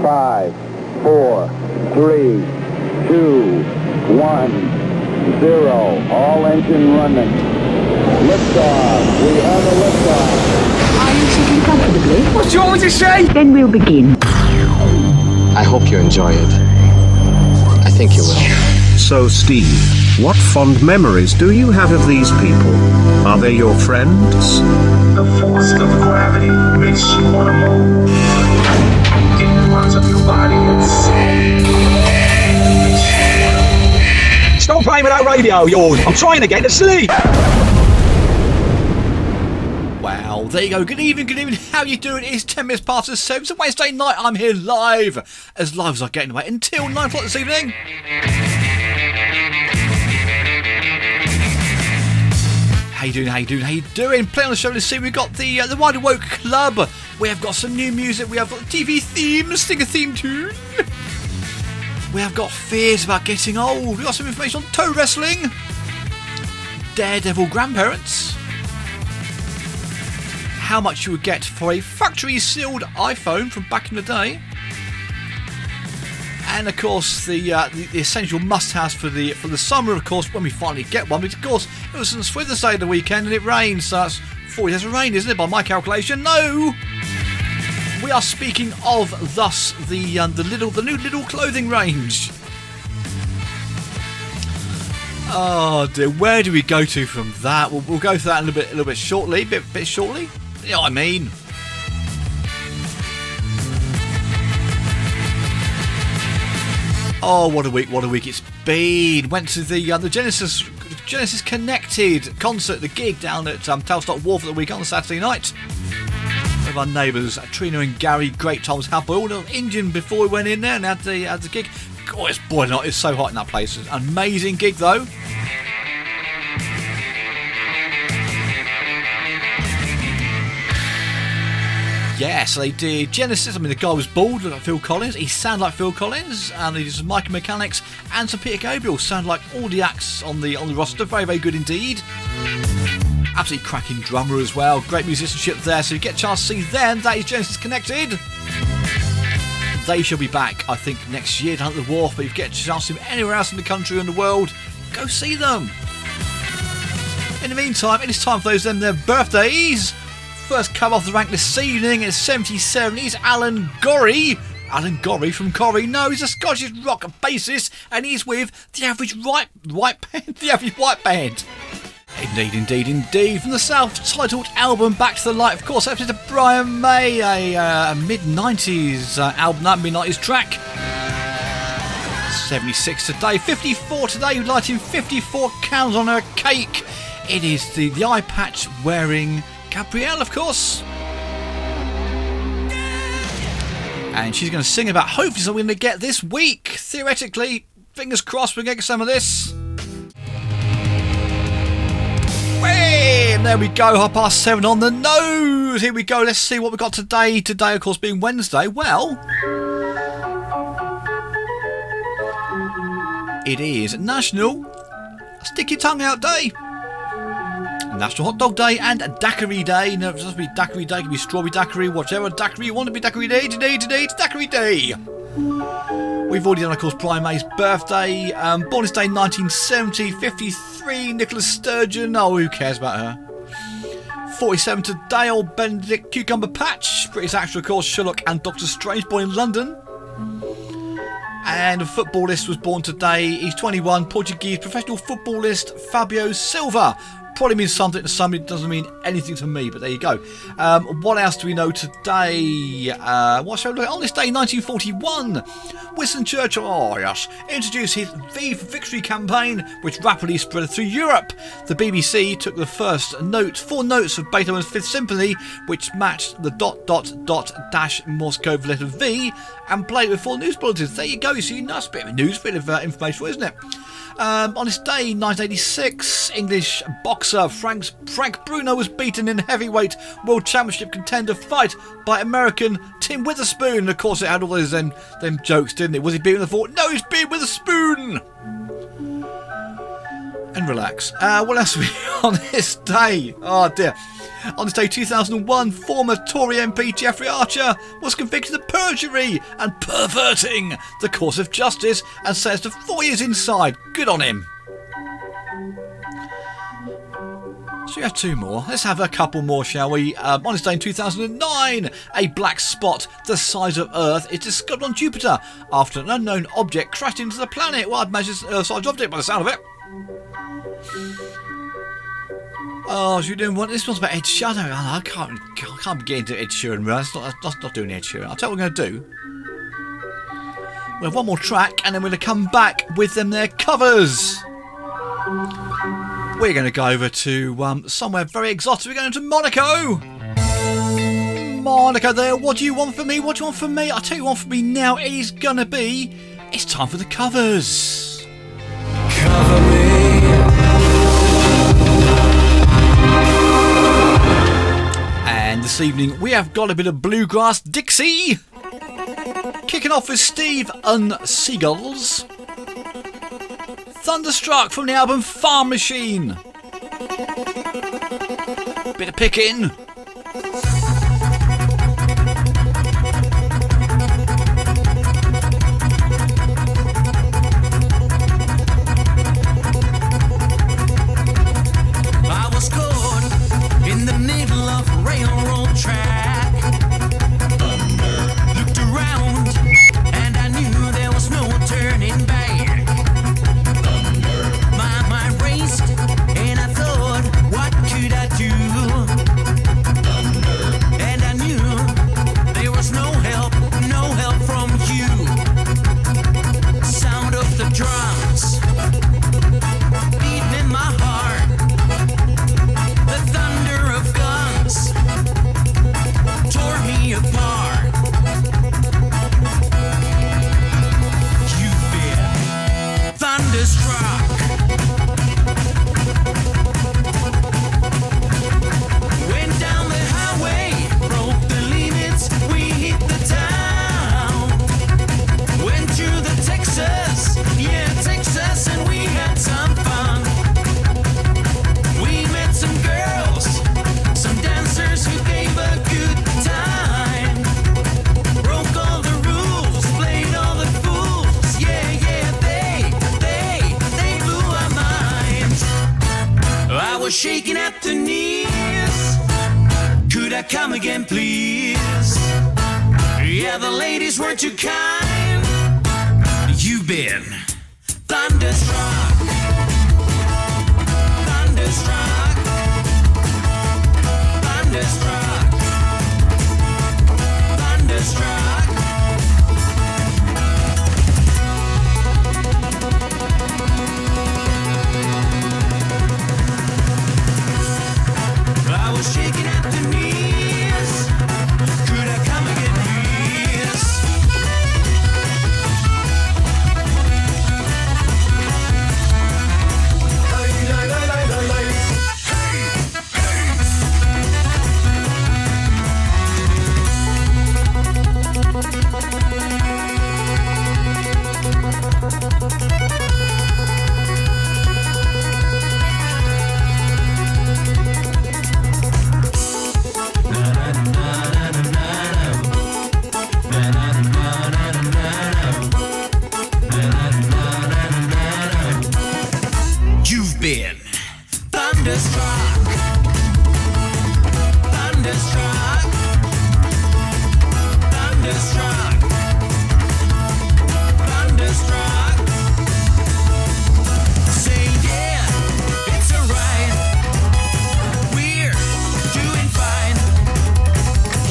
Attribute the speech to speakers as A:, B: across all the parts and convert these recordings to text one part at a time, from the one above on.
A: 5, 4, 3, 2, 1, 0. All engine running. Liftoff. We have a liftoff.
B: Are you sitting comfortably?
C: What do you want me to say?
B: Then we'll begin.
D: I hope you enjoy it. I think you will.
E: So, Steve, what fond memories do you have of these people? Are they your friends?
F: The force of gravity makes you want to move. It runs up your body and
C: Stop playing with that radio of yours. I'm trying to get to sleep. Wow, there you go. Good evening. How you doing? It's 10 minutes past 7. It's a Wednesday night. I'm here live as I get away until 9 o'clock this evening. How you doing? Playing on the show this evening, we've got the Wide Awoke Club. We have got some new music. We have got the TV theme, sing a theme tune. We have got fears about getting old. We've got some information on toe wrestling. Daredevil grandparents. How much you would get for a factory sealed iPhone from back in the day. And of course the essential must-haves for the summer, of course, when we finally get one. But of course it was Swither's Day of the weekend and it rained, so that's 40 days of rain, isn't it, by my calculation? No! We are speaking of thus the new little clothing range. Oh dear, where do we go to from that? We'll go through that a little bit shortly, bit shortly. You know what I mean? Oh, what a week it's been. Went to the Genesis Connected concert, the gig down at Tavistock Wharf at the week on Saturday night. With our neighbours, Trina and Gary, great times had by all the Indian before we went in there and had the gig. God, it's boiling hot, it's so hot in that place. It's an amazing gig though. Yeah, so they did Genesis. I mean, the guy was bald, looked like Phil Collins. He sounded like Phil Collins, and they did some Michael Mechanics and some Peter Gabriel. Sound like all the acts on the roster. Very, very good indeed. Absolutely cracking drummer as well. Great musicianship there. So you get a chance to see them. That is Genesis Connected. They shall be back, I think, next year down at the Wharf. But if you get a chance to see them anywhere else in the country and the world, go see them. In the meantime, it is time for their birthdays. First come off the rank this evening is 77. He's Alan Gorry. Alan Gorry from Corrie. No, he's a Scottish rock bassist, and he's with the Average White Band. The Average White Band. Indeed. From the self-titled album Back to the Light, of course, episode of Brian May, a mid-90s album, that mid-90s track. 76 today, 54 today, lighting 54 candles on her cake. It is the eye patch wearing Gabrielle, of course. And she's going to sing about hopefully something we're going to get this week. Theoretically, fingers crossed we're going to get some of this. And there we go, 7:30 on the nose. Here we go, let's see what we've got today. Today, of course, being Wednesday. Well, it is National Stick Your Tongue Out Day, National Hot Dog Day, and Daiquiri Day. No, it doesn't be Daiquiri Day, it can be Strawberry Daiquiri, whatever Daiquiri you want to be. Daiquiri Day. Today it's Daiquiri Day. We've already done, of course, Brian May's birthday. Born this day 1970, 53, Nicola Sturgeon. Oh, who cares about her? 47 today, old Benedict Cumberbatch. British actor, of course, Sherlock and Doctor Strange, born in London. And a footballist was born today. He's 21, Portuguese professional footballist Fabio Silva. Probably means something to somebody, it doesn't mean anything to me, but there you go. What else do we know today? What shall we look at? On this day, 1941, Winston Churchill, introduced his V for Victory campaign, which rapidly spread through Europe. The BBC took the first 4 notes of Beethoven's Fifth Symphony, which matched the ... Morse code for letter V, and played with 4 news bulletins. There you go, you see, nice bit of news, bit of information, isn't it? On this day, 1986, English boxer Frank Bruno was beaten in heavyweight World Championship contender fight by American Tim Witherspoon. And of course, it had all those them jokes, didn't it? Was he beaten with a fork? No, he's beaten with a spoon. and relax. What else are we on this day? Oh dear. On this day 2001, former Tory MP Geoffrey Archer was convicted of perjury and perverting the course of justice and sentenced to 4 years inside. Good on him. So we have two more. Let's have a couple more, shall we? On this day in 2009, a black spot the size of Earth is discovered on Jupiter after an unknown object crashed into the planet. Well, I'd imagine it's an Earth-sized object by the sound of it. Oh, so you doing one? This one's about Ed Sheeran. I can't get into Ed Sheeran. That's not doing Ed Sheeran. I'll tell you what we're going to do. We'll have one more track, and then we're going to come back with them their covers. We're going to go over to somewhere very exotic. We're going to Monaco. Monaco there. What do you want from me? What do you want from me? I'll tell you what from me now. It is going to be... It's time for the covers. Cover me. And this evening we have got a bit of bluegrass Dixie. Kicking off with Steve Seagulls. Thunderstruck from the album Farm Machine. Bit of picking.
G: I was caught in the middle of a railroad track. Looked around and I knew there was no turning back. My mind raced and I thought, what could I do? And I knew there was no help from you. Sound of the drums beating in my heart. The thunder of guns tore me apart. You've been thunderstruck. Went down the highway, broke the limits, we hit the town. Went to the Texas, and we had some fun. We met some girls, some dancers who gave a good time. Broke all the rules, played all the fools. Yeah, they blew our minds. I was shaking at the knees. Could I come again, please? Yeah, the ladies weren't too kind. You've been thunderstruck. Thunderstruck. Thunderstruck. Thunderstruck. I was shaking at the knees. Could I come again, please? You've been thunderstruck. Thunderstruck. Thunderstruck. Thunderstruck. Say yeah, it's alright. We're doing fine.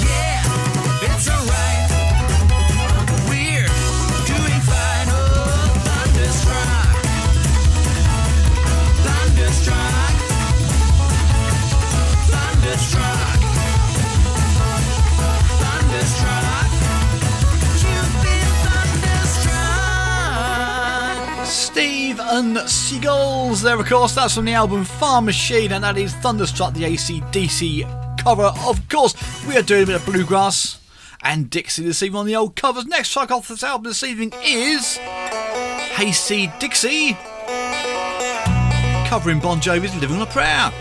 G: Yeah, it's alright. We're doing fine. Oh, thunderstruck. Thunderstruck. Thunderstruck. Thunderstruck. You've been thunderstruck.
C: Steve Seagulls there, of course. That's from the album Farm Machine, and that is Thunderstruck, the AC/DC cover. Of course, we are doing a bit of bluegrass and Dixie this evening on the old covers. Next track off this album this evening is Hayseed Dixie. covering Bon Jovi's Living on a Prayer.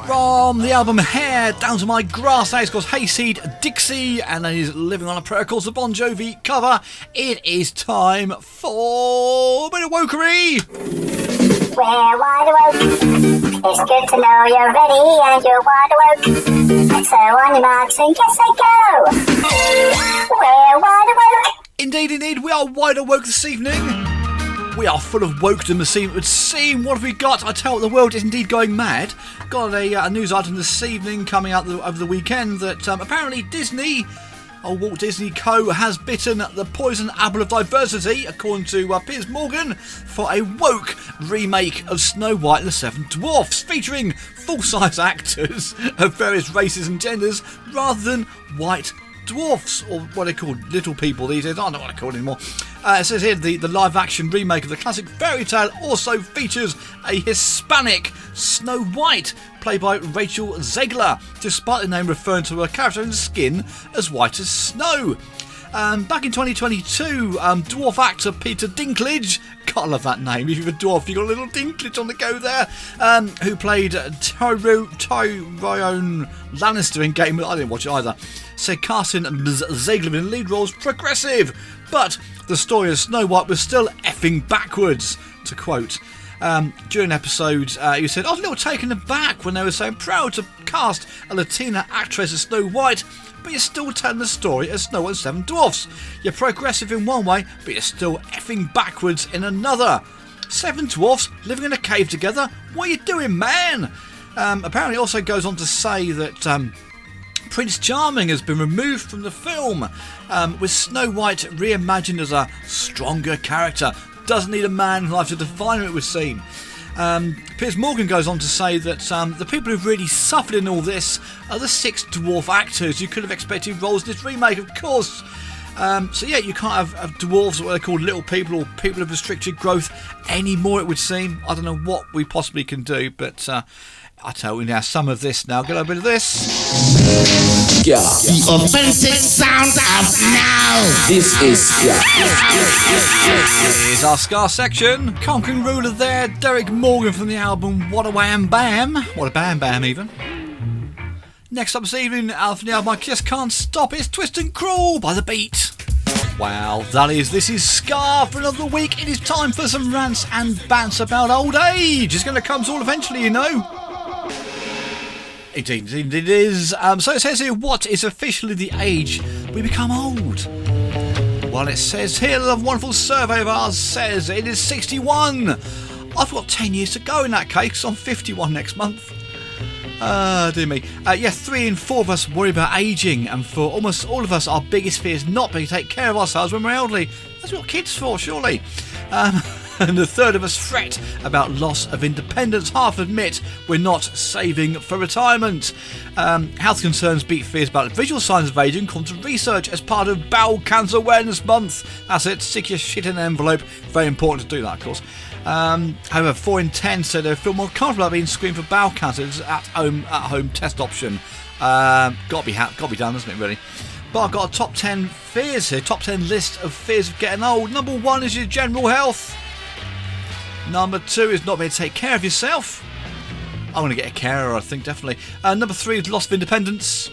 C: From the album Hair Down to My Grass, that is called Hayseed Dixie, and that is Living on a Prayer, calls the Bon Jovi cover. It is time for a bit of wokery.
H: We're wide awoke. It's good to know you're ready and you're wide awoke. So on your marks and get set, go. We're wide awoke.
C: Indeed, indeed, we are wide awoke this evening. We are full of wokedom this evening. It would seem, what have we got? I tell you, the world is indeed going mad. Got a news item this evening coming out over the weekend that apparently Disney, Walt Disney Co. has bitten the poison apple of diversity, according to Piers Morgan, for a woke remake of Snow White and the Seven Dwarfs, featuring full-size actors of various races and genders rather than white dwarfs, or what they call little people these days. I don't know what I call it anymore. It says here the live-action remake of the classic fairy tale also features a Hispanic Snow White, played by Rachel Zegler, despite the name referring to her character in skin as white as snow. Back in 2022, dwarf actor Peter Dinklage, gotta love that name, if you're a dwarf, you got a little Dinklage on the go there, who played Tyrion Lannister in Game of... I didn't watch it either, said casting Zegler in lead roles progressive, but the story of Snow White was still effing backwards, to quote. During an episode, he said, I was a little taken aback when they were so proud to cast a Latina actress as Snow White, but you're still telling the story as Snow White and Seven Dwarfs. You're progressive in one way, but you're still effing backwards in another. Seven dwarfs living in a cave together? What are you doing, man? Apparently it also goes on to say that Prince Charming has been removed from the film, with Snow White reimagined as a stronger character. Doesn't need a man in life to define it, it was seen. Piers Morgan goes on to say that the people who've really suffered in all this are the 6 dwarf actors you could have expected roles in this remake, of course. So yeah, you can't have dwarves, or what they call little people, or people of restricted growth anymore, it would seem. I don't know what we possibly can do, but I'll tell you now, some of this now. Get a bit of this.
I: Yeah. The offensive sound of now. This is Ska.
C: Here's our Ska section. Conquering ruler there, Derek Morgan from the album What a Wham Bam. What a Bam Bam, even. Next up this evening, from the album I Just Can't Stop, it's Twist and Crawl by The Beat. Wow, this is Ska for another week. It is time for some rants and bants about old age. It's going to come all eventually, you know. Indeed it is. So it says here, what is officially the age we become old? Well, it says here, the wonderful survey of ours says it is 61. I've got 10 years to go in that case, 'cause I'm 51 next month. Dear me. 3 in 4 of us worry about ageing, and for almost all of us, our biggest fear is not being able to take care of ourselves when we're elderly. That's what kids for, surely. And a third of us fret about loss of independence. Half admit we're not saving for retirement. Health concerns beat fears about visual signs of aging, according to research as part of Bowel Cancer Awareness Month. That's it, stick your shit in an envelope. Very important to do that, of course. However, 4 in 10 said they feel more comfortable about being screened for bowel cancer. It's at home test option. Got to be done, doesn't it, really? But I've got a top 10 fears here, top 10 list of fears of getting old. Number 1 is your general health. Number 2 is not being able to take care of yourself. I'm going to get a carer, I think, definitely. Number 3 is loss of independence.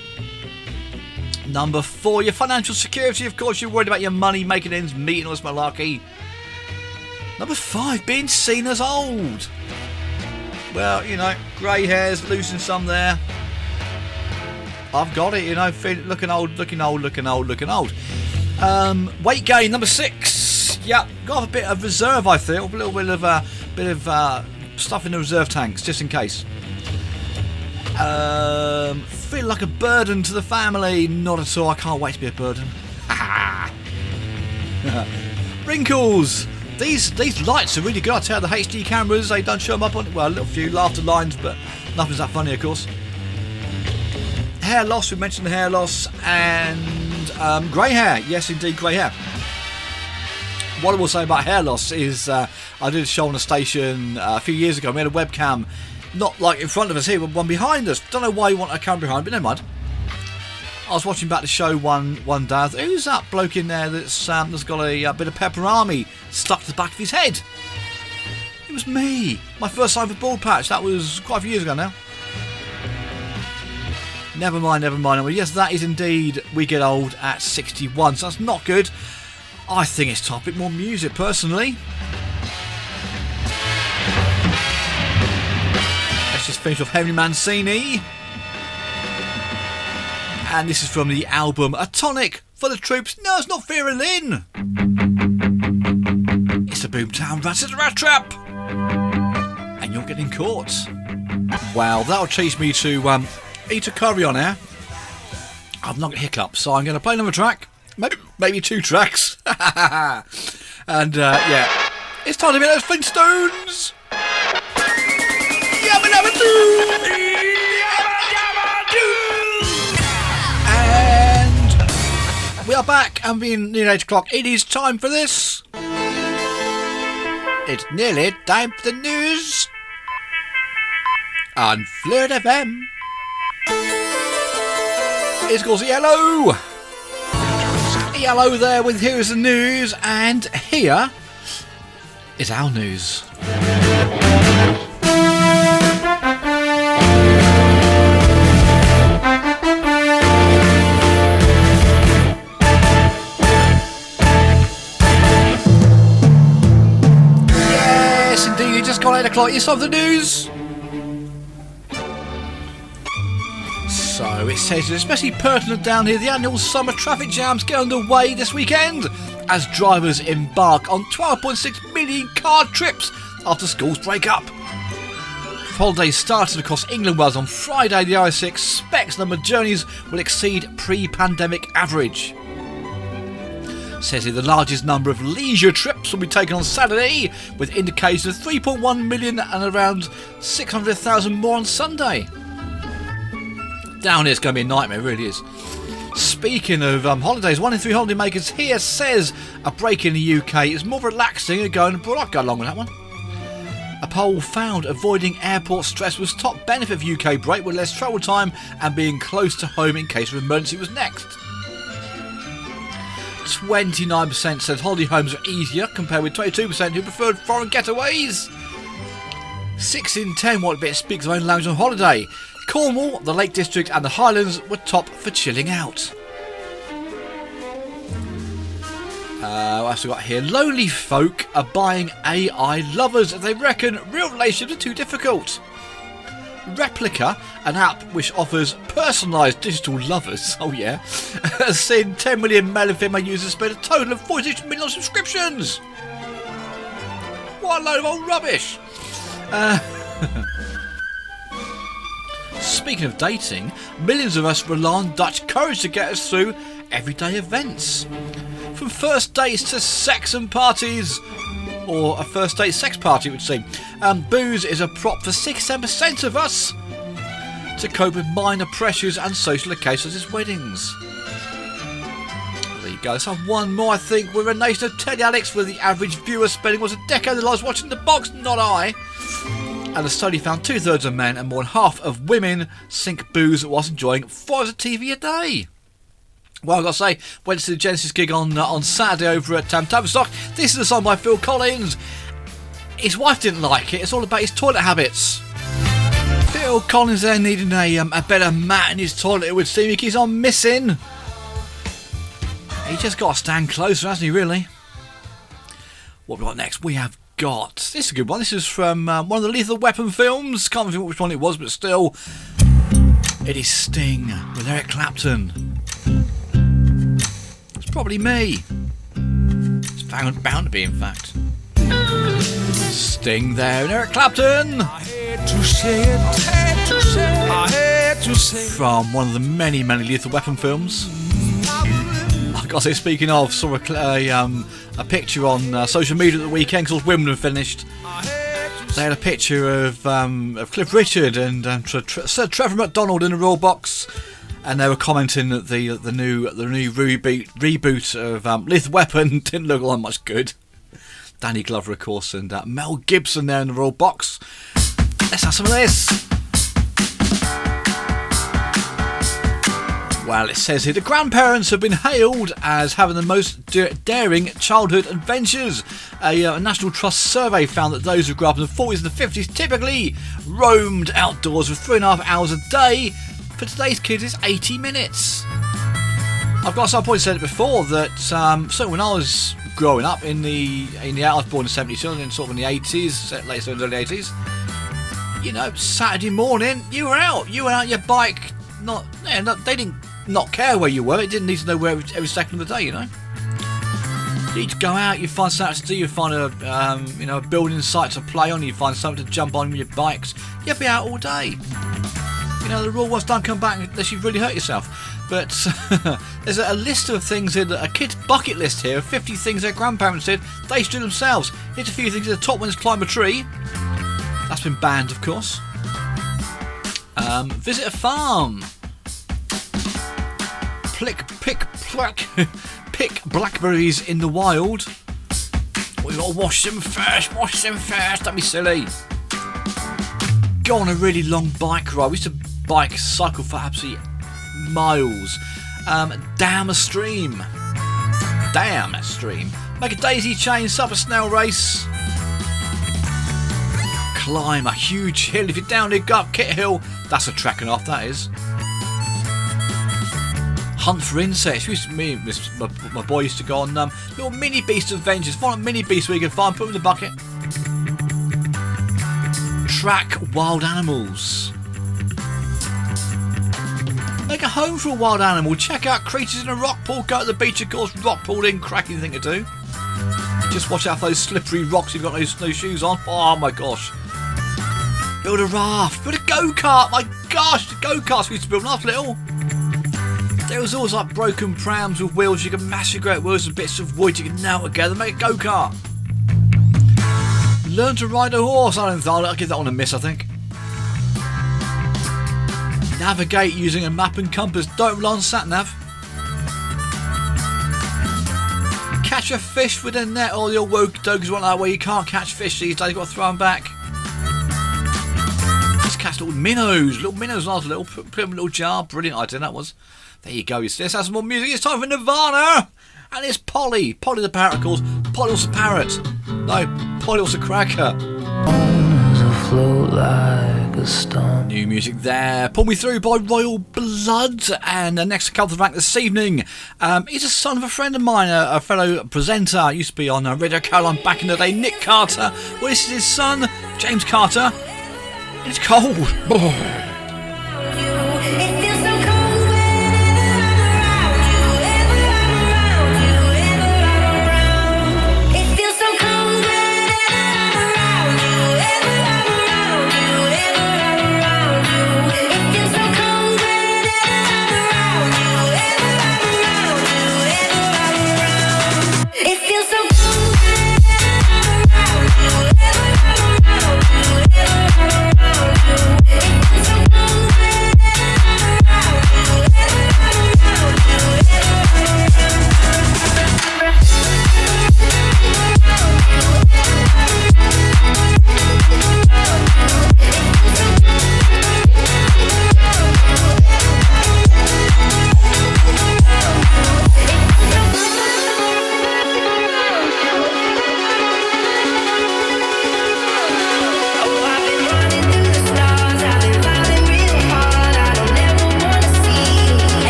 C: Number 4, your financial security. Of course, you're worried about your money, making ends meet and all this malarkey. Number 5, being seen as old. Well, you know, grey hairs, losing some there. I've got it, you know, looking old. Weight gain, number 6. Yeah, got a bit of reserve, I feel. A little bit of stuff in the reserve tanks, just in case. Feel like a burden to the family. Not at all. I can't wait to be a burden. Wrinkles. These lights are really good. I tell you, the HD cameras, they don't show them up on. Well, a little few laughter lines, but nothing's that funny, of course. Hair loss. We mentioned the hair loss, and grey hair. Yes, indeed, grey hair. What I will say about hair loss is I did a show on a station a few years ago. We had a webcam, not like in front of us here, but one behind us. Don't know why you want a camera behind, but never mind. I was watching back the show one day. I thought, who's that bloke in there that's got a bit of pepperami stuck to the back of his head? It was me. My first time for bald patch. That was quite a few years ago now. Never mind. Well, yes, that is indeed, we get old at 61, so that's not good. I think it's time for a bit more music, personally. Let's just finish off Henry Mancini. And this is from the album A Tonic for the Troops. No, it's not Vera Lynn. It's the Boomtown Rants. It's a rat trap. And you're getting caught. Wow, that'll teach me to eat a curry on air. I've not got hiccups, so I'm going to play another track. Maybe 2 tracks. And yeah, it's time to be those Flintstones. Yabba dabba doo. And we are back, and being near 8 o'clock. It is time for this. It's nearly time for the news on Phluid FM. It's called Yellow. Yellow there with Here's the News, and here is our news. Yes, indeed, it just got 8 o'clock. It's time for the news. So it says, especially pertinent down here, the annual summer traffic jams get underway this weekend as drivers embark on 12.6 million car trips after schools break up. Holidays started across England, Wales on Friday. The IC expects number of journeys will exceed pre-pandemic average. Says here the largest number of leisure trips will be taken on Saturday, with indications of 3.1 million and around 600,000 more on Sunday. Down here it's going to be a nightmare, it really is. Speaking of holidays, 1 in 3 holidaymakers here says a break in the UK is more relaxing than going abroad. I'd go along with that one. A poll found avoiding airport stress was top benefit of UK break, with less travel time and being close to home in case of emergency was next. 29% said holiday homes are easier, compared with 22% who preferred foreign getaways. 6 in 10 want a bit of speak their own language on holiday. Cornwall, the Lake District and the Highlands were top for chilling out. What else we got here? Lonely folk are buying AI lovers as they reckon real relationships are too difficult. Replica, an app which offers personalised digital lovers, oh yeah, has seen 10 million male and female users spend a total of 46 million on subscriptions. What a load of old rubbish. Speaking of dating, millions of us rely on Dutch courage to get us through everyday events. From first dates to sex and parties, or a first date sex party it would seem. Booze is a prop for 6-7% of us to cope with minor pressures and social occasions as weddings. There you go, let's have one more I think. We're a nation of telly addicts, with the average viewer spending almost a decade of their lives watching The Box, not I. And the study found 2/3 of men and more than half of women sink booze whilst enjoying 4 hours of TV a day. Well, I've got to say, went to the Genesis gig on Saturday over at Tavistock. This is a song by Phil Collins. His wife didn't like it. It's all about his toilet habits. Phil Collins there needing a better mat in his toilet, it would seem. He keeps on missing. He just got to stand closer, hasn't he, really? What we got next? We have got... This is a good one. This is from one of the Lethal Weapon films. Can't remember which one it was, but still. It is Sting with Eric Clapton. It's probably me. It's bound to be, in fact. Sting there and Eric Clapton. I hate to say it. I hate to say it. From one of the many Lethal Weapon films. I've got to say, speaking of, saw a picture on social media at the weekend called Wimbledon finished. They had a picture of Cliff Richard and Sir Trevor McDonald in the Royal Box, and they were commenting that the new reboot of Lethal Weapon didn't look all that much good. Danny Glover, of course, and Mel Gibson there in the Royal Box. Let's have some of this. Well, it says here, the grandparents have been hailed as having the most daring childhood adventures. A National Trust survey found that those who grew up in the 40s and the 50s typically roamed outdoors for 3.5 hours a day. For today's kids, it's 80 minutes. I've got some point said it before that so when I was growing up I was born in 72 and sort of in the 80s, late 70s, early 80s. You know, Saturday morning, you were out on your bike. They didn't not care where you were. It didn't need to know where every second of the day, you know. You'd go out, you'd find something to do, you'd find a building site to play on, you'd find something to jump on with your bikes. You'd be out all day. You know, the rule was don't come back unless you've really hurt yourself. But there's a list of things here, a kid's bucket list here of 50 things their grandparents did they should do themselves. Here's a few things. The top one is climb a tree. That's been banned, of course. Visit a farm. Pick blackberries in the wild. We gotta wash them first, don't be silly. Go on a really long bike ride. We used to cycle for absolutely miles. Down a stream. Make a daisy chain, sub a snail race. Climb a huge hill. If you're down here, go up Kit Hill. That's a track and off, that is. Hunt for insects. My boy used to go on little mini beast adventures. Find a mini beast where you can find, put them in the bucket. Track wild animals. Make a home for a wild animal. Check out creatures in a rock pool. Go to the beach, of course. Rock pool in, cracking thing to do. Just watch out for those slippery rocks if you've got no shoes on. Oh my gosh. Build a raft. Build a go-kart. My gosh, the go-karts we used to build when I was little. There was always like broken prams with wheels. You can mash your great wheels with bits of wood. You can nail together, make a go-kart. Learn to ride a horse. I'll give that one a miss, I think. Navigate using a map and compass. Don't rely on sat-nav. Catch a fish with a net. All your woke dogs want that way. You can't catch fish these days. You've got to throw them back. Just catch little minnows. Little minnows last little. Put them in a little jar. Brilliant idea that was. There you go. Let's have some more music. It's time for Nirvana. And it's Polly. Polly the parrot calls. Polly also parrot. No, Polly also cracker. New music there. Pull Me Through by Royal Blood. And the next couple of back this evening is a son of a friend of mine, a fellow presenter. Used to be on Radio Caroline back in the day, Nick Carter. Well, this is his son, James Carter. It's cold.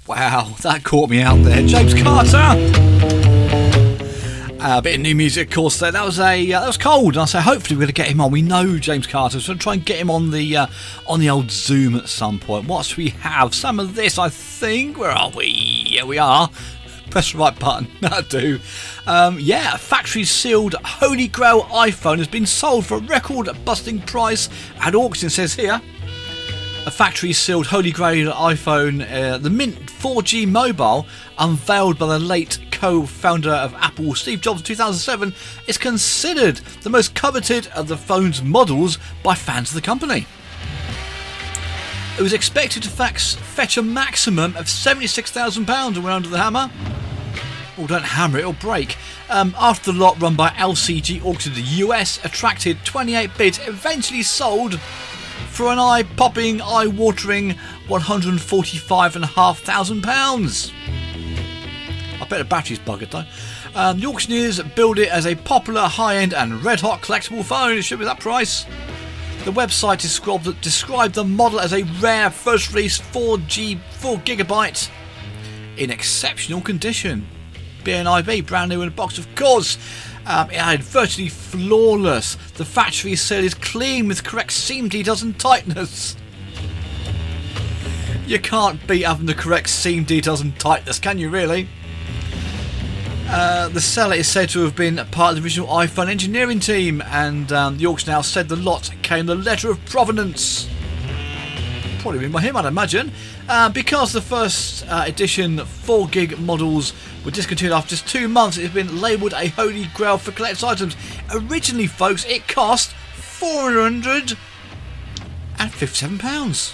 C: Wow, that caught me out there. James Carter! A bit of new music, of course. There, that was cold. And I say, hopefully, we're going to get him on. We know James Carter, so we'll try and get him on the old Zoom at some point. What should we have? Some of this, I think. Where are we? Yeah, we are. Press the right button. That'll do. A factory sealed Holy Grail iPhone has been sold for a record-busting price at auction. It says here. A factory-sealed Holy Grail iPhone, the Mint 4G mobile, unveiled by the late co-founder of Apple, Steve Jobs, in 2007, is considered the most coveted of the phone's models by fans of the company. It was expected to fetch a maximum of £76,000 and went under the hammer. Oh, don't hammer it, it'll break. After the lot run by LCG auction in the US attracted 28 bids, eventually sold for an eye-popping, eye-watering £145,500. I bet the battery's buggered though. The auctioneers billed it as a popular, high-end and red-hot collectible phone. It should be that price. The website described the model as a rare first-release 4GB in exceptional condition. BNIB, brand new in a box, of course. It had virtually flawless. The factory seal is clean with correct seam details and tightness. You can't beat having the correct seam details and tightness, can you really? The seller is said to have been part of the original iPhone engineering team, and the auctioneer said the lot came the letter of provenance. Probably been by him, I'd imagine. Because the first edition 4GB models were discontinued after just 2 months, it has been labelled a holy grail for collector's items. Originally, folks, it cost £457.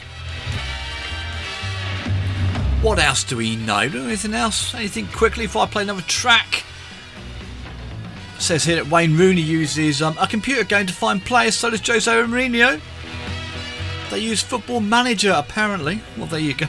C: What else do we know? Anything else? Anything quickly before I play another track? It says here that Wayne Rooney uses a computer game to find players, so does Jose Mourinho. They use Football Manager, apparently. Well, there you go.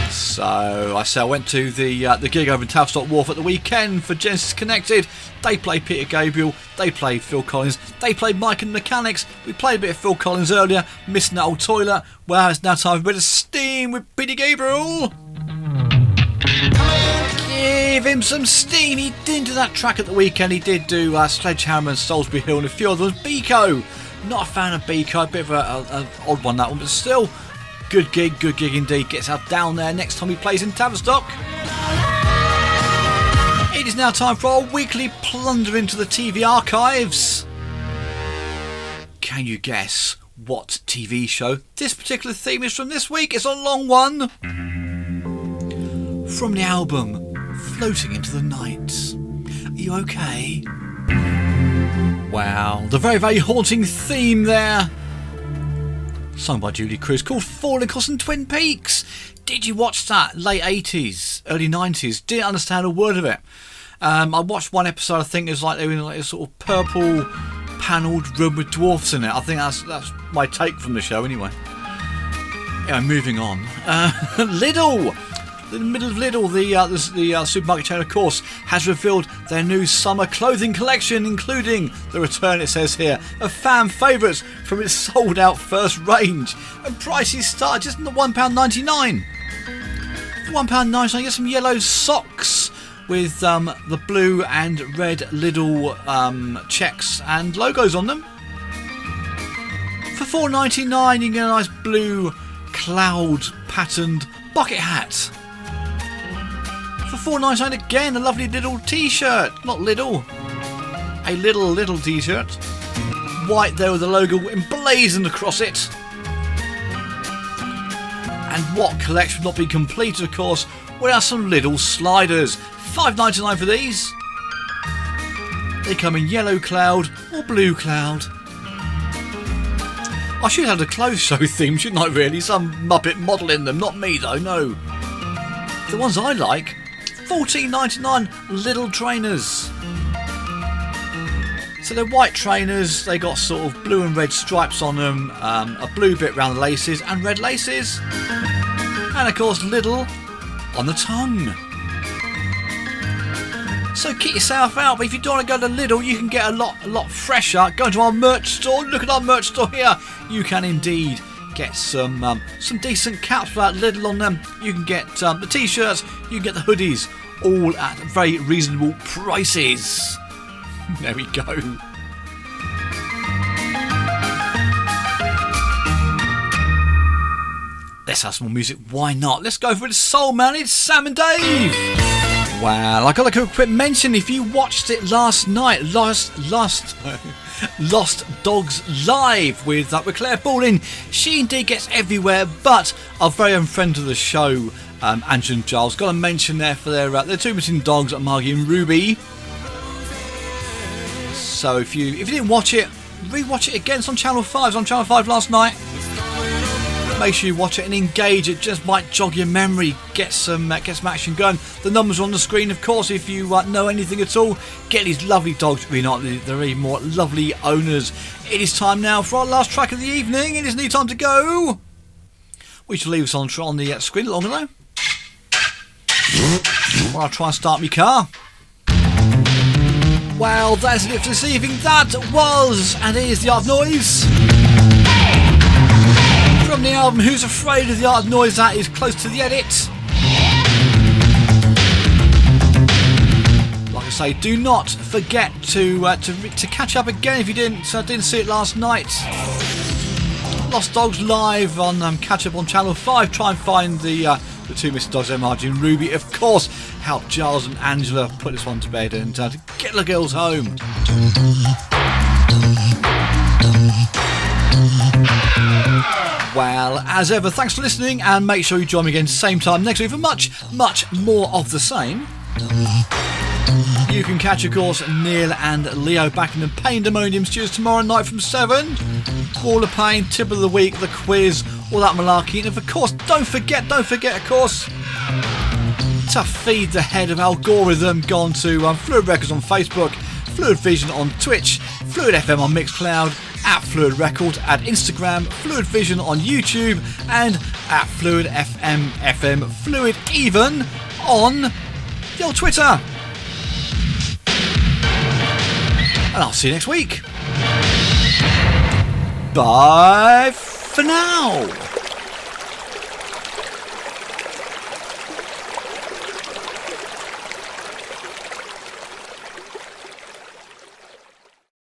C: So, I went to the gig over in Tavistock Wharf at the weekend for Genesis Connected. They played Peter Gabriel, they played Phil Collins, they played Mike and the Mechanics. We played a bit of Phil Collins earlier, missing that old toilet. Well, it's now time for a bit of steam with Peter Gabriel. Give him some steam. He didn't do that track at the weekend. He did do Sledgehammer and Salisbury Hill and a few other ones. Biko, not a fan of Biko, a bit of an odd one, that one, but still. Good gig indeed. Gets us down there next time he plays in Tavistock. It is now time for our weekly plunder into the TV archives. Can you guess what TV show this particular theme is from this week? It's a long one. From the album Floating into the Night. Are you okay? Wow, the very, very haunting theme there. Sung by Julie Cruz, called Falling Across in Twin Peaks. Did you watch that? Late 80s, early 90s. Didn't understand a word of it. I watched one episode. I think it was like they were in like a sort of purple panelled room with dwarfs in it. I think that's my take from the show anyway. Anyway, moving on. Lidl. In the middle of Lidl, the supermarket chain, of course, has revealed their new summer clothing collection, including the return, it says here, of fan favourites from its sold-out first range. And prices start just at £1.99. For £1.99, you get some yellow socks with the blue and red Lidl checks and logos on them. For £4.99, you can get a nice blue cloud patterned bucket hat. For £4.99 again, a lovely little t-shirt. Not little. A little t-shirt. White there with the logo emblazoned across it. And what collection would not be completed, of course, without some Lidl sliders. £5.99 for these. They come in yellow cloud or blue cloud. I should have the clothes show theme, shouldn't I really? Some Muppet model in them. Not me though, no. The ones I like, £14.99 Lidl trainers. So they're white trainers, they got sort of blue and red stripes on them, a blue bit around the laces and red laces. And of course Lidl on the tongue. So keep yourself out, but if you don't want to go to Lidl, you can get a lot fresher. Go into our merch store, look at our merch store here. You can indeed get some decent caps without Lidl on them. You can get the t-shirts, you can get the hoodies, all at very reasonable prices. There we go. Let's have some more music, why not? Let's go for the soul man, it's Sam and Dave. Well, I got a quick mention. If you watched it last night, Lost Dogs Live with Claire Baldwin, she indeed gets everywhere. But our very own friend of the show, Angela and Giles, got a mention there for their two missing dogs, Margie and Ruby. So if you didn't watch it, rewatch it again. It's on Channel 5. It was on Channel 5 last night. Make sure you watch it and engage. It just might jog your memory, get some action going. The numbers are on the screen, of course. If you know anything at all, get these lovely dogs. They're even more lovely owners. It is time now for our last track of the evening. It is nearly time to go. We shall leave us on the screen a little longer though. Well, I'll try and start my car. Well, that's it for this evening. That was and is The Art of Noise. From the album Who's Afraid of the Art of Noise, that is Close to the Edit. Like I say, do not forget to catch up again if you didn't see it last night. Lost Dogs live on catch up on Channel 5. Try and find the two Mr. Dogs, MRG and Ruby. Of course, help Giles and Angela put this one to bed and get the girls home. Well, as ever, thanks for listening, and make sure you join me again same time next week for much, much more of the same. You can catch, of course, Neil and Leo back in the Pandemonium Studios tomorrow night from 7. L.Paine, tip of the week, the quiz, all that malarkey. And of course, don't forget, of course, to feed the head of algorithm. Gone to Phluid Records on Facebook, Phluid Vision on Twitch, Phluid FM on Mixcloud, at Phluid Records, at Instagram, Phluid Vision on YouTube, and at Phluid FM, Phluid even on the old Twitter. And I'll see you next week. Bye for now.